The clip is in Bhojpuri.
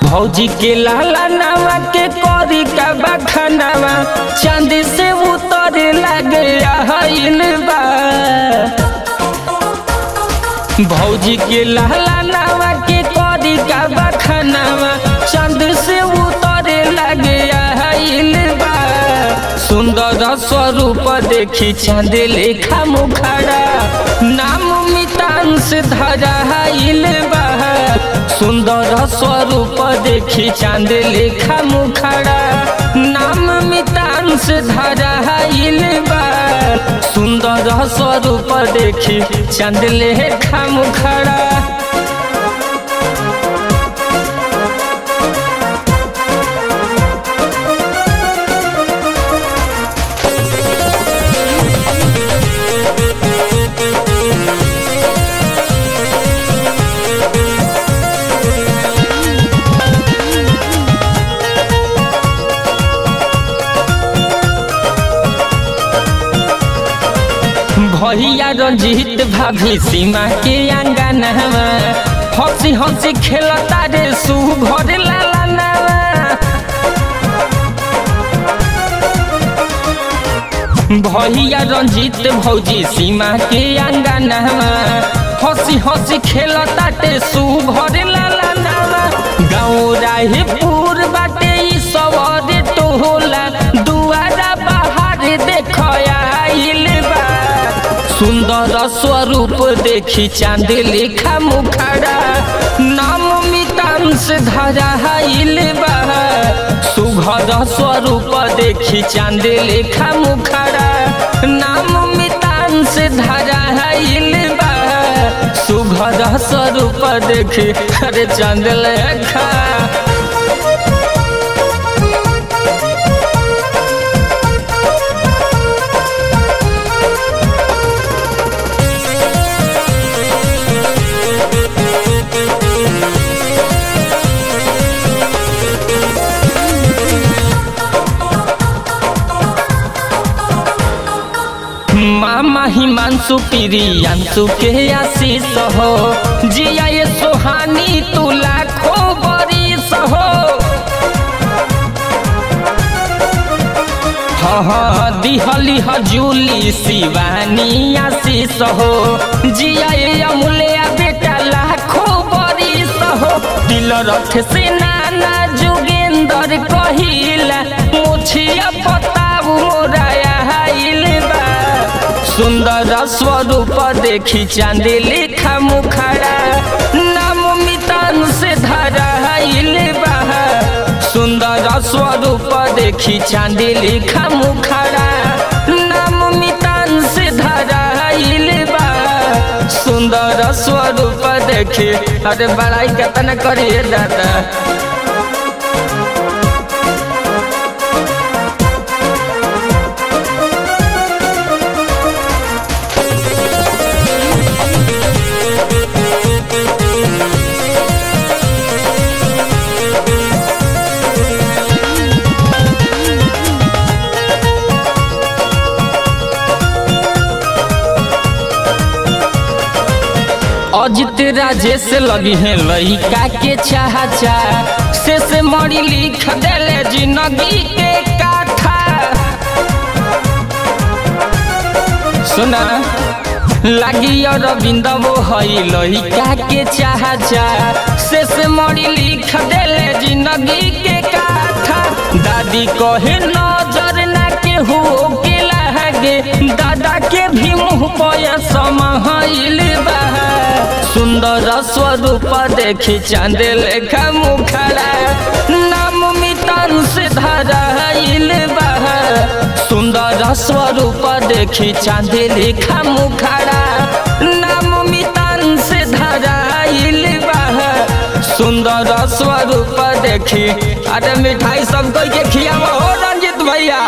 भौजी के लाला नावा के करी का बखनावा चांद से उतरे लगे बा। भौजी के लाला नावा के करी का बखनावा चांद से उतरे लगे बा। सुंदर स्वरूप देखी चांद लेखा मुखड़ा नाम मितांश धरा बा। सुंदर स्वरूप देखी चांद लेखा मुखड़ा नाम मितांश धरा बा। सुंदर स्वरूप देखी चांद लेखा मुखड़ा। भैया रंजीत भाभी सीमा के आंगन हंसी हंसी खेलता रे सुभर लाला। भैया रंजीत भौजी सीमा के आंगन हंसी हंसी खेलता रे सुभर लाला। गाँव रायपुर बाटे सवर टोला दुआरा बाहर देखया बा। सुंदर स्वरूप देखी चांद लेखा मुखड़ा नाम मितांश धरा बा। सुघर स्वरूप देखी चांद लेखा मुखड़ा नाम मितांश धरा बा। सुघर स्वरूप देखी अरे चांद लेखा। मामा हिमांशु प्रियांशु के आशीष हो जिया ये सुहानी तू लाखों बरिस हो। हाँ दिहली हजूली शिवानी आशीष हो जिया ये अमूल्य बेटा लाखों बरिस हो। दिल रथ से नाना जोगेंद्र कहिला मुछिया बताऊ मोराया बा। सुंदर स्वरूप देखी चांद लेखा मुखड़ा नाम मितांश धरा बा। सुंदर स्वरूप देखी चांद लेखा मुखड़ा नाम मितांश धरा बा। सुंदर स्वरूप देखी अरे बड़ाई कतन करिए दादा। अजित राजेश लगी है लइका के चाचा से मरी लिख देले जिंदगी के काठा। सुना लगी अरविंद वो हई लइका के चाचा से मरी लिख देले जिंदगी के काठा। दादी कहे नजर ना केहू के लागे दादा के भी मुँह पर समाइल बा। सुंदर स्वरूप देखी चांद लेखा मुखड़ा नाम मितांश धरा बा। सुंदर स्वरूप देखी चांद लेखा मुखड़ा नाम मितांश धरा बा। सुंदर स्वरूप देखी अरे मिठाई सब कोई के खियावा हो रंजित भैया।